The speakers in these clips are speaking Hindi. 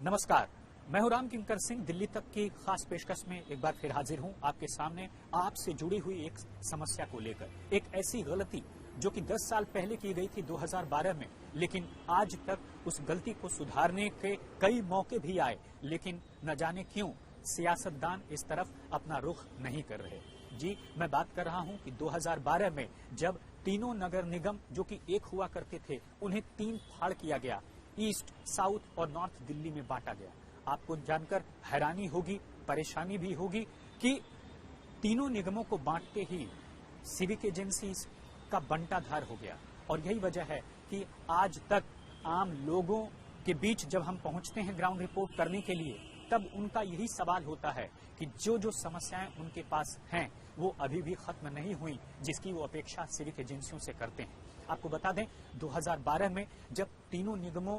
नमस्कार, मैं हूं राम किंकर सिंह। दिल्ली तक की खास पेशकश में एक बार फिर हाजिर हूं आपके सामने, आपसे जुड़ी हुई एक समस्या को लेकर। एक ऐसी गलती जो कि 10 साल पहले की गई थी 2012 में, लेकिन आज तक उस गलती को सुधारने के कई मौके भी आए, लेकिन न जाने क्यों सियासतदान इस तरफ अपना रुख नहीं कर रहे। जी, मैं बात कर रहा हूं कि 2012 में जब तीनों नगर निगम जो कि एक हुआ करते थे, उन्हें 3 फाड़ किया गया, ईस्ट, साउथ और नॉर्थ दिल्ली में बांटा गया। आपको जानकर हैरानी होगी, परेशानी भी होगी कि तीनों निगमों को बांटते ही सिविक एजेंसीज का बंटाधार हो गया। और यही वजह है कि आज तक आम लोगों के बीच जब हम पहुंचते हैं ग्राउंड रिपोर्ट करने के लिए, तब उनका यही सवाल होता है कि जो समस्याएं उनके पास हैं वो अभी भी खत्म नहीं हुई, जिसकी वो अपेक्षा सिविक एजेंसियों से करते हैं। आपको बता दें, 2012 में जब तीनों निगमों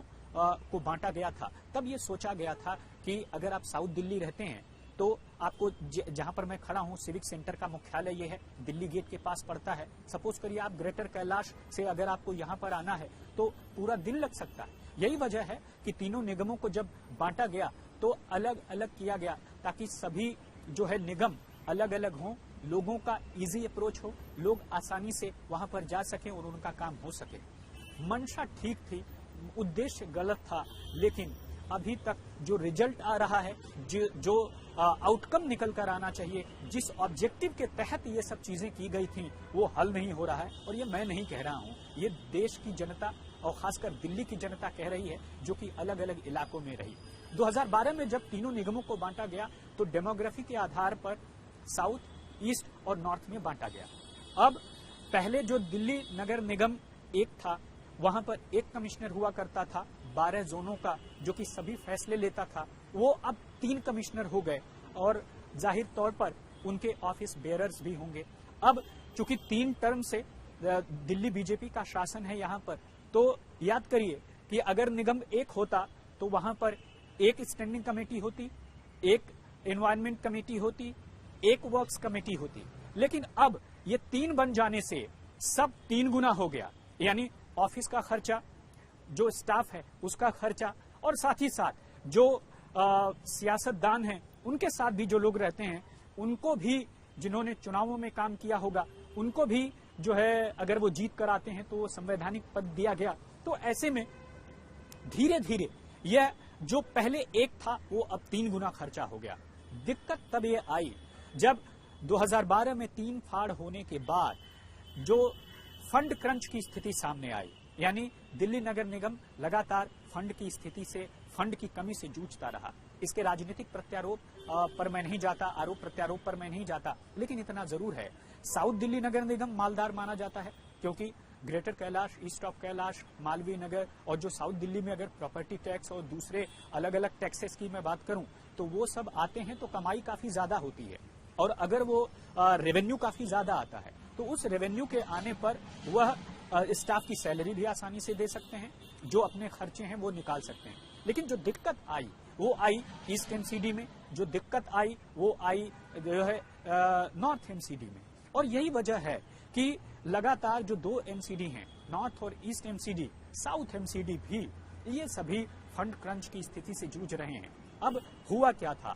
को बांटा गया था, तब ये सोचा गया था कि अगर आप साउथ दिल्ली रहते हैं तो आपको जहां पर मैं खड़ा हूं, सिविक सेंटर का मुख्यालय ये है, दिल्ली गेट के पास पड़ता है। सपोज करिए आप ग्रेटर कैलाश से अगर आपको यहां पर आना है तो पूरा दिन लग सकता है। यही वजह है कि तीनों निगमों को जब बांटा गया तो अलग अलग किया गया, ताकि सभी जो है निगम अलग अलग हों, लोगों का इजी अप्रोच हो, लोग आसानी से वहां पर जा सकें और उनका काम हो सके। मंशा ठीक थी, उद्देश्य गलत था, लेकिन अभी तक जो रिजल्ट आ रहा है, जो आउटकम निकल कर आना चाहिए, जिस ऑब्जेक्टिव के तहत ये सब चीजें की गई थी, वो हल नहीं हो रहा है। और ये मैं नहीं कह रहा हूं, ये देश की जनता और खासकर दिल्ली की जनता कह रही है, जो कि अलग अलग इलाकों में रही। 2012 में जब तीनों निगमों को बांटा गया तो डेमोग्राफी के आधार पर साउथ, ईस्ट और नॉर्थ में बांटा गया। अब पहले जो दिल्ली नगर निगम एक था, वहां पर एक कमिश्नर हुआ करता था 12 जोनों का, जो कि सभी फैसले लेता था। वो अब 3 कमिश्नर हो गए और जाहिर तौर पर उनके ऑफिस बेयरर्स भी होंगे। अब चूंकि 3 टर्म से दिल्ली बीजेपी का शासन है यहां पर, तो याद करिए कि अगर निगम एक होता तो वहां पर एक स्टैंडिंग कमेटी होती, एक एनवायरमेंट कमेटी होती, एक वर्क्स कमेटी होती। लेकिन अब ये 3 बन जाने से सब 3 गुना हो गया, यानी ऑफिस का खर्चा, जो स्टाफ है उसका खर्चा, और साथ ही साथ जो सियासतदान हैं उनके साथ भी जो लोग रहते हैं, उनको भी, जिन्होंने चुनावों में काम किया होगा, उनको भी जो है अगर वो जीत कर आते हैं तो वो संवैधानिक पद दिया गया। तो ऐसे में धीरे धीरे यह जो पहले एक था वो अब 3 गुना खर्चा हो गया। दिक्कत तब ये आई जब 2012 में 3 फाड़ होने के बाद जो फंड क्रंच की स्थिति सामने आई, यानी दिल्ली नगर निगम लगातार फंड की स्थिति से, फंड की कमी से जूझता रहा। इसके राजनीतिक प्रत्यारोप पर मैं नहीं जाता, आरोप प्रत्यारोप पर मैं नहीं जाता, लेकिन इतना जरूर है, साउथ दिल्ली नगर निगम मालदार माना जाता है, क्योंकि Greater Kailash, East of Kailash, Malviya Nagar और जो साउथ दिल्ली में अगर प्रॉपर्टी टैक्स और दूसरे अलग अलग टैक्सेस की मैं बात करूं तो वो सब आते हैं तो कमाई काफी ज्यादा होती है। और अगर वो रेवेन्यू काफी ज्यादा आता है तो उस रेवेन्यू के आने पर वह स्टाफ की सैलरी भी आसानी से दे सकते हैं, जो अपने खर्चे हैं वो निकाल सकते हैं। लेकिन जो दिक्कत आई वो आई ईस्ट एमसीडी में, जो दिक्कत आई वो आई जो है नॉर्थ एमसीडी में। और यही वजह है कि लगातार जो 2 एमसीडी हैं, नॉर्थ और ईस्ट एमसीडी, साउथ एमसीडी भी, ये सभी फंड क्रंच की स्थिति से जूझ रहे हैं। अब हुआ क्या था,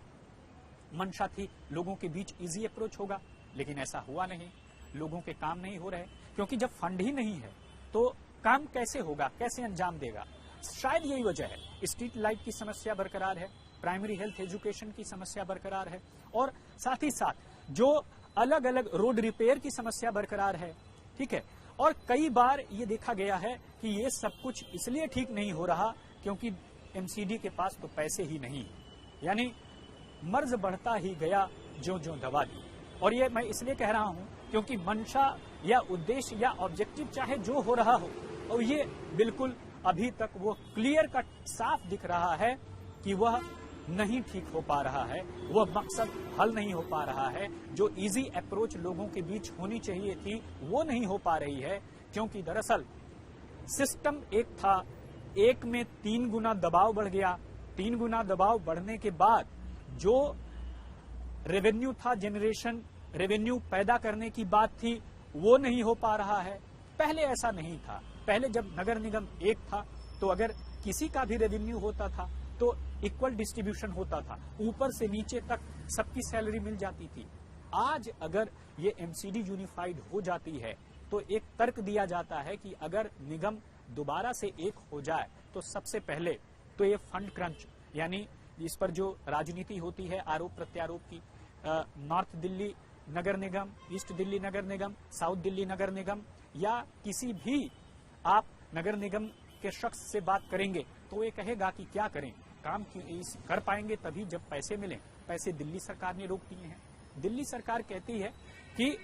मंशा थी लोगों के बीच इजी अप्रोच होगा, लेकिन ऐसा हुआ नहीं। लोगों के काम नहीं हो रहे, क्योंकि जब फंड ही नहीं है तो काम कैसे होगा, कैसे अंजाम देगा। शायद यही वजह है, स्ट्रीट लाइट की समस्या बरकरार है, प्राइमरी हेल्थ एजुकेशन की समस्या बरकरार है, और साथ ही साथ जो अलग अलग रोड रिपेयर की समस्या बरकरार है। ठीक है, और कई बार ये देखा गया है कि ये सब कुछ इसलिए ठीक नहीं हो रहा क्योंकि एमसीडी के पास तो पैसे ही नहीं, यानी मर्ज बढ़ता ही गया जो जो दवा दी। और ये मैं इसलिए कह रहा हूं क्योंकि मंशा या उद्देश्य या ऑब्जेक्टिव चाहे जो हो रहा हो, और ये बिल्कुल अभी तक वो क्लियर कट साफ दिख रहा है कि वह नहीं ठीक हो पा रहा है, वह मकसद हल नहीं हो पा रहा है। जो इजी अप्रोच लोगों के बीच होनी चाहिए थी वो नहीं हो पा रही है, क्योंकि दरअसल सिस्टम एक था, एक में 3 गुना दबाव बढ़ गया। 3 गुना दबाव बढ़ने के बाद जो रेवेन्यू था, जनरेशन रेवेन्यू पैदा करने की बात थी, वो नहीं हो पा रहा है। पहले ऐसा नहीं था, पहले जब नगर निगम एक था तो अगर किसी का भी रेवेन्यू होता था तो इक्वल डिस्ट्रीब्यूशन होता था, ऊपर से नीचे तक सबकी सैलरी मिल जाती थी। आज अगर ये एमसीडी यूनिफाइड हो जाती है तो एक तर्क दिया जाता है कि अगर निगम दोबारा से एक हो जाए तो सबसे पहले तो ये फंड क्रंच, यानी इस पर जो राजनीति होती है आरोप प्रत्यारोप की, नॉर्थ दिल्ली नगर निगम, ईस्ट दिल्ली नगर निगम, साउथ दिल्ली नगर निगम या किसी भी आप नगर निगम के शख्स से बात करेंगे तो ये कहेगा कि क्या करें, काम कर पाएंगे तभी जब पैसे मिलें। पैसे दिल्ली सरकार ने रोक दिए हैं। दिल्ली सरकार कहती है कि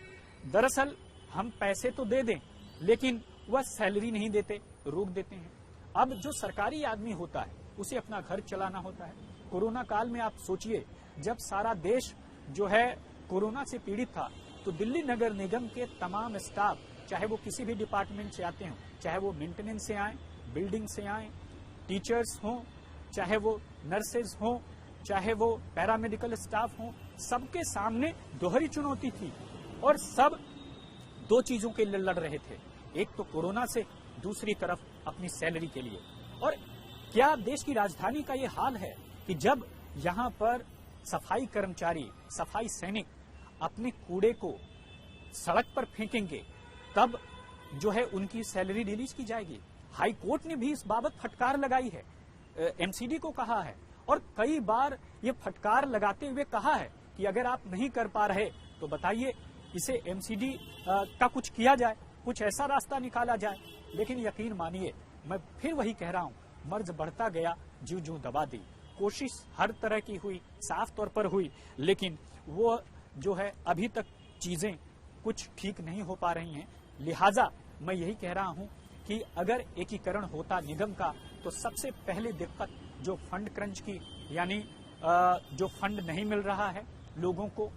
दरअसल हम पैसे तो दे दें लेकिन वह सैलरी नहीं देते, रोक देते हैं। अब जो सरकारी आदमी होता है उसे अपना घर चलाना होता है। कोरोना काल में आप सोचिए, जब सारा देश जो है कोरोना से पीड़ित था तो दिल्ली नगर निगम के तमाम स्टाफ, चाहे वो किसी भी डिपार्टमेंट से आते हों, चाहे वो मेंटेनेंस से आए, बिल्डिंग से आए, टीचर्स हों, चाहे वो नर्सेज हों, चाहे वो पैरामेडिकल स्टाफ हों, सबके सामने दोहरी चुनौती थी और सब दो चीजों के लिए लड़ रहे थे, एक तो कोरोना से, दूसरी तरफ अपनी सैलरी के लिए। और क्या देश की राजधानी का ये हाल है कि जब यहाँ पर सफाई कर्मचारी, सफाई सैनिक अपने कूड़े को सड़क पर फेंकेंगे तब जो है उनकी सैलरी रिलीज की जाएगी। हाई कोर्ट ने भी इस बाबत फटकार लगाई है, एमसीडी को कहा है और कई बार ये फटकार लगाते हुए कहा है कि अगर आप नहीं कर पा रहे तो बताइए, इसे एमसीडी का कुछ किया जाए, कुछ ऐसा रास्ता निकाला जाए। लेकिन यकीन मानिए, मैं फिर वही कह रहा हूं, मर्ज बढ़ता गया, जीव जू दबा दी। कोशिश हर तरह की हुई, साफ तौर पर हुई, लेकिन वो जो है अभी तक चीजें कुछ ठीक नहीं हो पा रही हैं। लिहाजा मैं यही कह रहा हूं कि अगर एकीकरण होता निगम का तो सबसे पहले दिक्कत जो फंड क्रंच की, यानी जो फंड नहीं मिल रहा है लोगों को,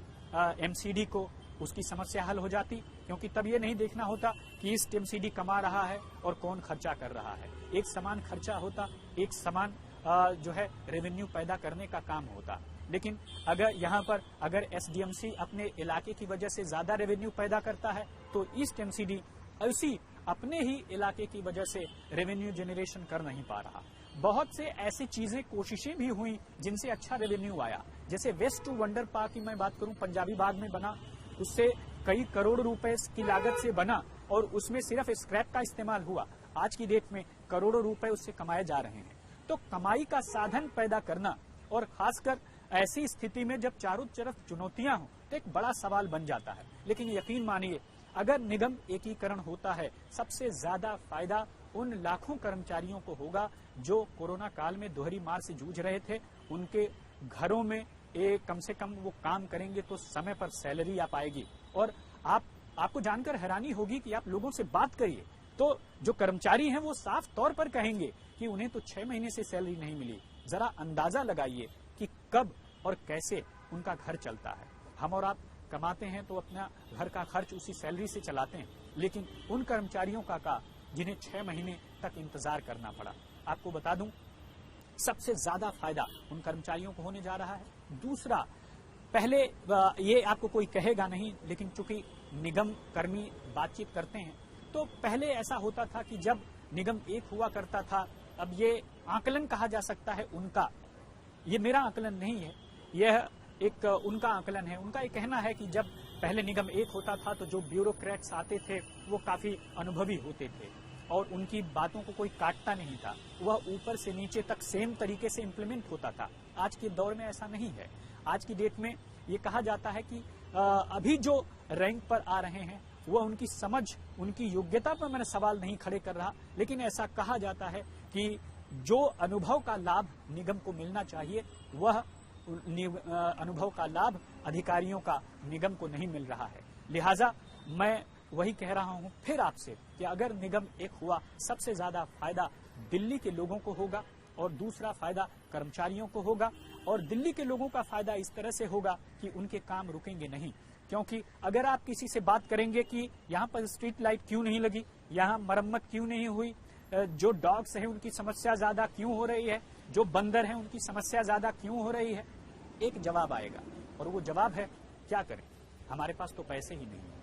एमसीडी को, उसकी समस्या हल हो जाती, क्योंकि तब ये नहीं देखना होता कि ईस्ट एमसीडी कमा रहा है और कौन खर्चा कर रहा है। एक समान खर्चा होता, एक समान जो है रेवेन्यू पैदा करने का काम होता। लेकिन अगर यहाँ पर अगर एसडीएमसी अपने इलाके की वजह से ज्यादा रेवेन्यू पैदा करता है तो ईस्ट एमसीडी उसी अपने ही इलाके की वजह से रेवेन्यू जनरेशन कर नहीं पा रहा। बहुत से ऐसी चीजें, कोशिशें भी हुई जिनसे अच्छा रेवेन्यू आया, जैसे वेस्ट टू वंडर पार्क की मैं बात करूं, पंजाबी बाग में बना, उससे कई करोड़ रुपए की लागत से बना और उसमें सिर्फ स्क्रैप का इस्तेमाल हुआ। आज की डेट में करोड़ों रुपए उससे कमाए जा रहे हैं। तो कमाई का साधन पैदा करना, और खासकर ऐसी स्थिति में जब चारों तरफ चुनौतियां हों तो एक बड़ा सवाल बन जाता है। लेकिन यकीन मानिए, अगर निगम एकीकरण होता है, सबसे ज्यादा फायदा उन लाखों कर्मचारियों को होगा जो कोरोना काल में दोहरी मार से जूझ रहे थे। उनके घरों में कम से कम वो काम करेंगे तो समय पर सैलरी आ पाएगी। और आपको जानकर हैरानी होगी कि आप लोगों से बात करिए तो जो कर्मचारी हैं वो साफ तौर पर कहेंगे कि उन्हें तो 6 महीने से सैलरी नहीं मिली। जरा अंदाजा लगाइए कि कब और कैसे उनका घर चलता है। हम और आप कमाते हैं तो अपना घर का खर्च उसी सैलरी से चलाते हैं, लेकिन उन कर्मचारियों का जिन्हें 6 महीने तक इंतजार करना पड़ा। आपको बता दूं, सबसे ज्यादा फायदा उन कर्मचारियों को होने जा रहा है। दूसरा, पहले ये आपको कोई कहेगा नहीं, लेकिन चूंकि निगम कर्मी बातचीत करते हैं तो पहले ऐसा होता था कि जब निगम एक हुआ करता था, अब ये आकलन कहा जा सकता है उनका, ये मेरा आकलन नहीं है, यह एक उनका आकलन है। उनका ये कहना है कि जब पहले निगम एक होता था तो जो ब्यूरोक्रेट्स आते थे वो काफी अनुभवी होते थे और उनकी बातों को कोई काटता नहीं था, वह ऊपर से नीचे तक सेम तरीके से इम्प्लीमेंट होता था। आज के दौर में ऐसा नहीं है। आज की डेट में ये कहा जाता है कि अभी जो रैंक पर आ रहे हैं वह उनकी समझ, उनकी योग्यता पर मैंने सवाल नहीं खड़े कर रहा, लेकिन ऐसा कहा जाता है कि जो अनुभव का लाभ निगम को मिलना चाहिए वह अनुभव का लाभ अधिकारियों का निगम को नहीं मिल रहा है। लिहाजा मैं वही कह रहा हूं फिर आपसे कि अगर निगम एक हुआ, सबसे ज्यादा फायदा दिल्ली के लोगों को होगा और दूसरा फायदा कर्मचारियों को होगा। और दिल्ली के लोगों का फायदा इस तरह से होगा कि उनके काम रुकेंगे नहीं, क्योंकि अगर आप किसी से बात करेंगे कि यहाँ पर स्ट्रीट लाइट क्यों नहीं लगी, यहाँ मरम्मत क्यों नहीं हुई, जो डॉग्स हैं उनकी समस्या ज्यादा क्यों हो रही है, जो बंदर हैं उनकी समस्या ज्यादा क्यों हो रही है, एक जवाब आएगा और वो जवाब है क्या करें, हमारे पास तो पैसे ही नहीं है।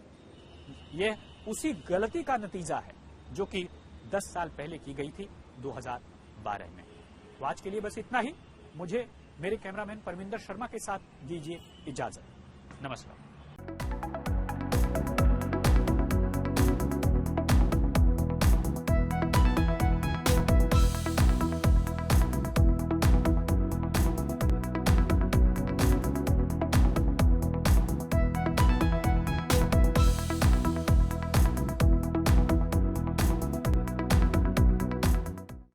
यह उसी गलती का नतीजा है जो कि 10 साल पहले की गई थी 2012 में। तो आज के लिए बस इतना ही। मुझे मेरे कैमरामैन परमिंदर शर्मा के साथ दीजिए इजाजत। नमस्कार।